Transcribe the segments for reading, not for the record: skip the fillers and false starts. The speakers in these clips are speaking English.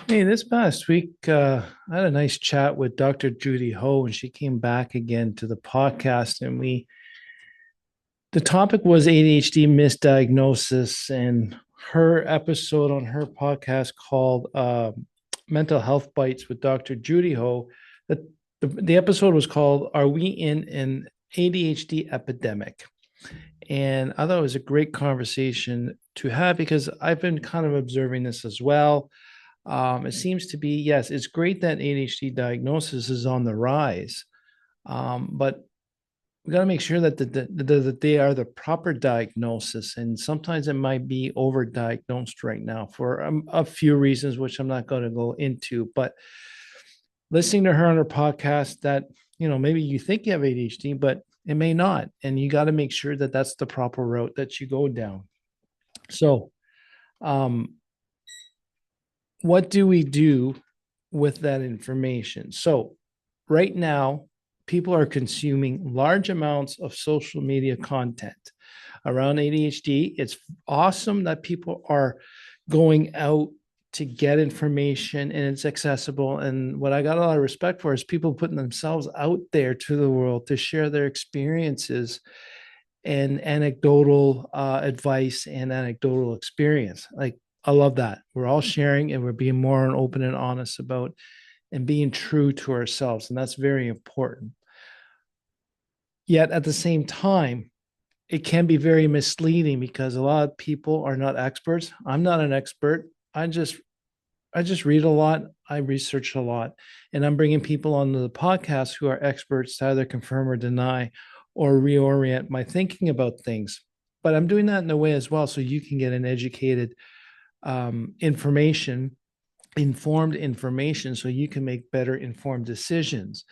Hey, this past week, I had a nice chat with Dr. Judy Ho, and she came back again to the podcast. The topic was ADHD misdiagnosis, and her episode on her podcast called Mental Health Bites with Dr. Judy Ho. The episode was called Are We in an ADHD Epidemic? And I thought it was a great conversation to have because I've been kind of observing this as well. It seems to be, yes, it's great that ADHD diagnosis is on the rise, but we got to make sure that they are the proper diagnosis. And sometimes it might be overdiagnosed right now for a few reasons, which I'm not going to go into. But listening to her on her podcast, that, maybe you think you have ADHD, but it may not. And you got to make sure that that's the proper route that you go down. So, um, what do we do with that information? So, right now, people are consuming large amounts of social media content around ADHD. It's awesome that people are going out to get information and it's accessible. And what I got a lot of respect for is people putting themselves out there to the world to share their experiences and anecdotal advice and anecdotal experience. Like, I love that. We're all sharing and we're being more open and honest about and being true to ourselves. And that's very important. Yet at the same time, it can be very misleading because a lot of people are not experts. I'm not an expert. I just read a lot. I research a lot, and I'm bringing people onto the podcast who are experts to either confirm or deny or reorient my thinking about things. But I'm doing that in a way as well, so you can get an educated information, informed information, so you can make better informed decisions.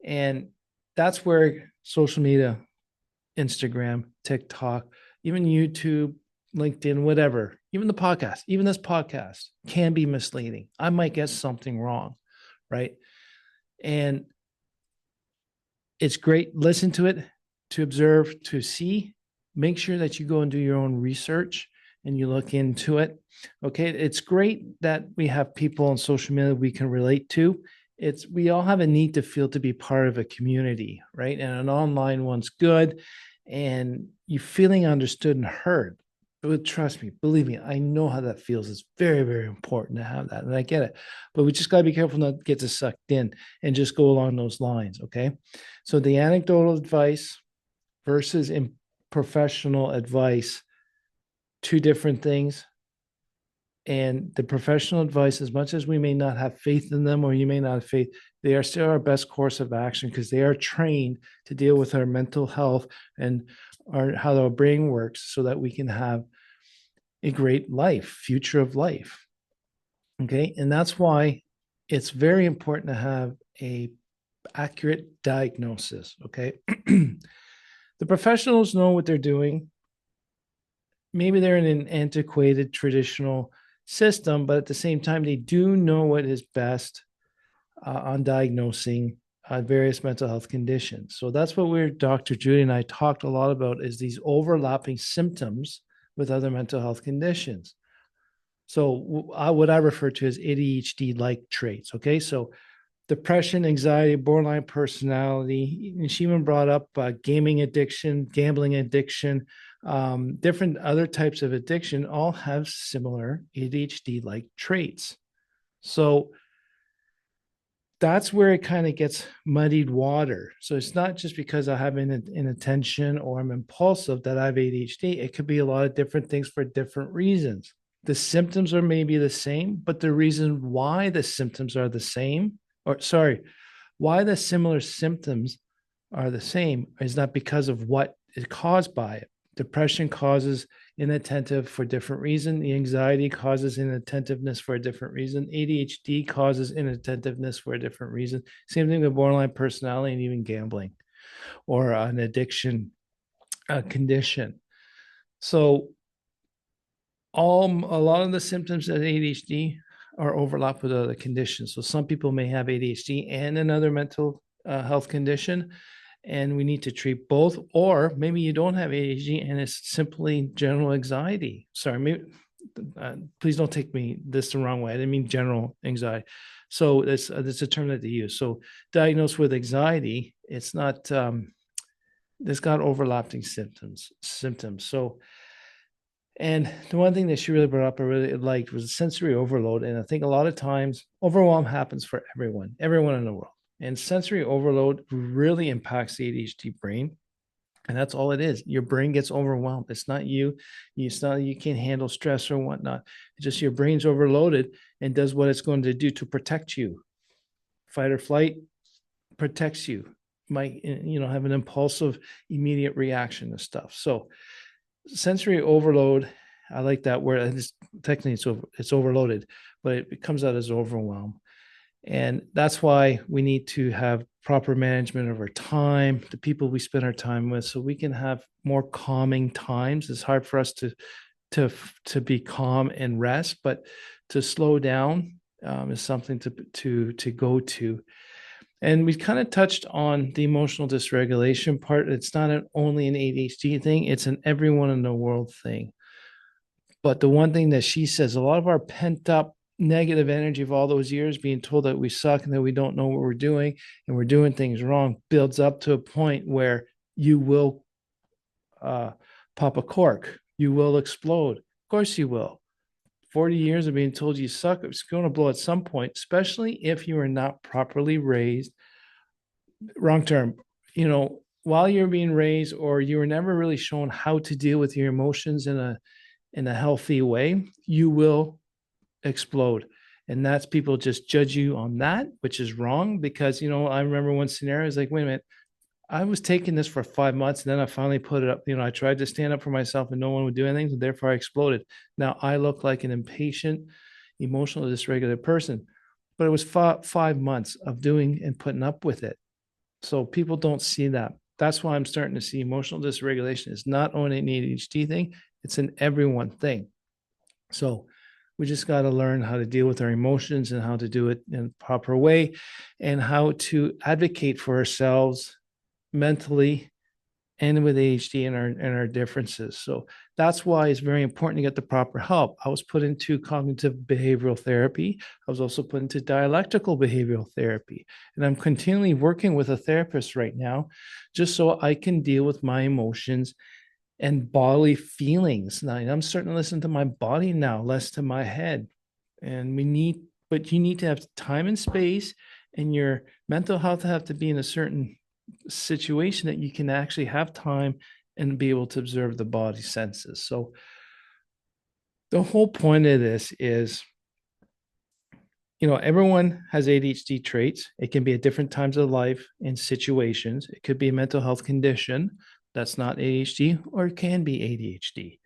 And that's where social media, Instagram, TikTok, even YouTube, LinkedIn, whatever, even the podcast, even this podcast can be misleading. I might get something wrong, right? And it's great. Listen to it, to observe, to see. Make sure that you go and do your own research and you look into it. Okay. It's great that we have people on social media we can relate to. We all have a need to feel to be part of a community, right? And an online one's good. And you feeling understood and heard. But trust me, believe me, I know how that feels. It's very, very important to have that. And I get it. But we just got to be careful not to get sucked in and just go along those lines. Okay. So the anecdotal advice versus in professional advice, two different things. And the professional advice, as much as we may not have faith in them or you may not have faith, they are still our best course of action because they are trained to deal with our mental health and how our brain works so that we can have a great life, future of life. Okay. And that's why it's very important to have a accurate diagnosis. Okay. The professionals know what they're doing. Maybe they're in an antiquated traditional system, but at the same time, they do know what is best on diagnosing various mental health conditions. So that's what Dr. Judy and I talked a lot about is these overlapping symptoms with other mental health conditions. So what I refer to as ADHD-like traits. Okay, so depression, anxiety, borderline personality. And she even brought up gaming addiction, gambling addiction, different other types of addiction all have similar ADHD-like traits. So that's where it kind of gets muddied water. So it's not just because I have inattention or I'm impulsive that I have ADHD. It could be a lot of different things for different reasons. The symptoms are maybe the same, but the reason why the symptoms are the same, or sorry, why the similar symptoms are the same is not because of what is caused by it. Depression causes inattentive for different reason. The anxiety causes inattentiveness for a different reason. ADHD causes inattentiveness for a different reason. Same thing with borderline personality and even gambling or an addiction condition. So a lot of the symptoms of ADHD are overlapped with other conditions. So some people may have ADHD and another mental health condition, and we need to treat both. Or maybe you don't have ADHD and it's simply general anxiety. Sorry, maybe please don't take me this the wrong way. I didn't mean general anxiety. So it's a term that they use. So diagnosed with anxiety, it's not, it's got overlapping symptoms. So, and the one thing that she really brought up I really liked was sensory overload. And I think a lot of times overwhelm happens for everyone in the world. And sensory overload really impacts the ADHD brain. And that's all it is. Your brain gets overwhelmed. It's not you. It's not you can't handle stress or whatnot. It's just your brain's overloaded and does what it's going to do to protect you. Fight or flight protects you. Might have an impulsive, immediate reaction to stuff. So sensory overload, I like that word. It's technically it's overloaded, but it comes out as overwhelm. And that's why we need to have proper management of our time, the people we spend our time with, so we can have more calming times. It's hard for us to be calm and rest, but to slow down is something to go to. And we kind of touched on the emotional dysregulation part. It's not only an ADHD thing, it's an everyone in the world thing. But the one thing that she says, a lot of our pent up negative energy of all those years being told that we suck and that we don't know what we're doing and we're doing things wrong builds up to a point where you will pop a cork. You will explode. Of course you will. 40 years of being told you suck, it's going to blow at some point, especially if you are not properly raised. Wrong term. While you're being raised, or you were never really shown how to deal with your emotions in a healthy way, you will explode. And that's people just judge you on that, which is wrong. Because I remember one scenario is like, wait a minute, I was taking this for 5 months and then I finally put it up. I tried to stand up for myself and no one would do anything, so therefore I exploded. Now I look like an impatient, emotional dysregulated person, but it was 5 months of doing and putting up with it. So people don't see that. That's why I'm starting to see emotional dysregulation is not only an ADHD thing, it's an everyone thing. So we just got to learn how to deal with our emotions and how to do it in a proper way and how to advocate for ourselves mentally and with ADHD and our differences. So that's why it's very important to get the proper help. I was put into cognitive behavioral therapy. I was also put into dialectical behavioral therapy. And I'm continually working with a therapist right now, just so I can deal with my emotions and bodily feelings. Now I'm starting to listen to my body now, less to my head. And but you need to have time and space, and your mental health have to be in a certain situation that you can actually have time and be able to observe the body senses. So the whole point of this is, everyone has ADHD traits. It can be at different times of life and situations. It could be a mental health condition that's not ADHD, or it can be ADHD.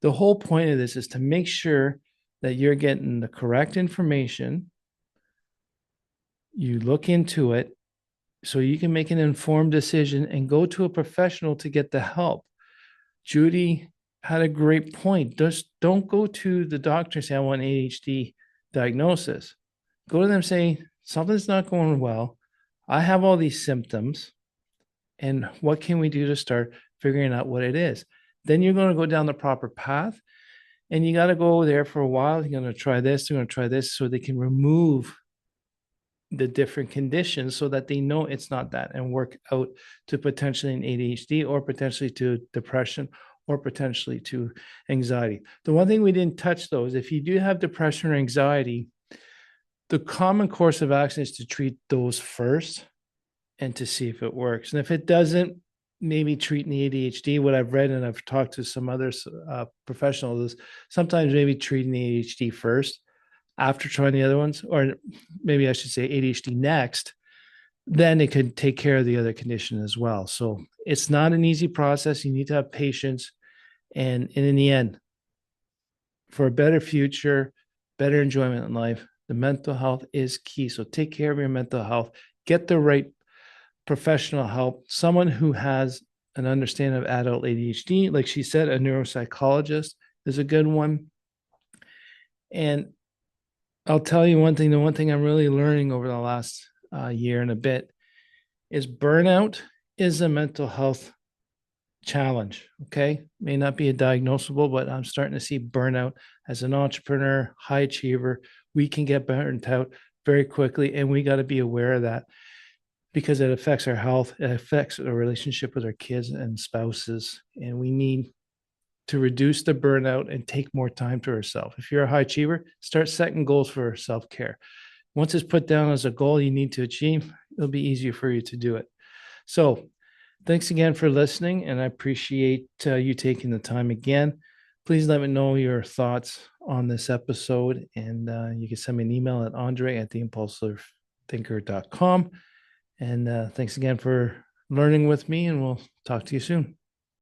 The whole point of this is to make sure that you're getting the correct information. You look into it so you can make an informed decision and go to a professional to get the help. Judy had a great point. Just don't go to the doctor and say, I want ADHD diagnosis. Go to them, say, something's not going well. I have all these symptoms. And what can we do to start figuring out what it is? Then you're going to go down the proper path. And you got to go there for a while. You're going to try this, you're going to try this, so they can remove the different conditions so that they know it's not that, and work out to potentially an ADHD, or potentially to depression, or potentially to anxiety. The one thing we didn't touch, though, is if you do have depression or anxiety, the common course of action is to treat those first and to see if it works. And if it doesn't, maybe treating the ADHD. What I've read and I've talked to some other professionals is sometimes maybe treating the ADHD first after trying the other ones, or maybe I should say ADHD next, then it could take care of the other condition as well. So it's not an easy process. You need to have patience. And in the end, for a better future, better enjoyment in life, the mental health is key. So take care of your mental health, get the right professional help, someone who has an understanding of adult ADHD. Like she said, a neuropsychologist is a good one. And I'll tell you one thing, the one thing I'm really learning over the last year and a bit is burnout is a mental health challenge. Okay. May not be a diagnosable, but I'm starting to see burnout as an entrepreneur, high achiever. We can get burnt out very quickly, and we got to be aware of that because it affects our health. It affects our relationship with our kids and spouses. And we need to reduce the burnout and take more time to ourselves. If you're a high achiever, start setting goals for self care. Once it's put down as a goal you need to achieve, it'll be easier for you to do it. So, thanks again for listening, and I appreciate you taking the time again. Please let me know your thoughts on this episode, and you can send me an email at andre@theimpulsivethinker.com. And thanks again for learning with me, and we'll talk to you soon.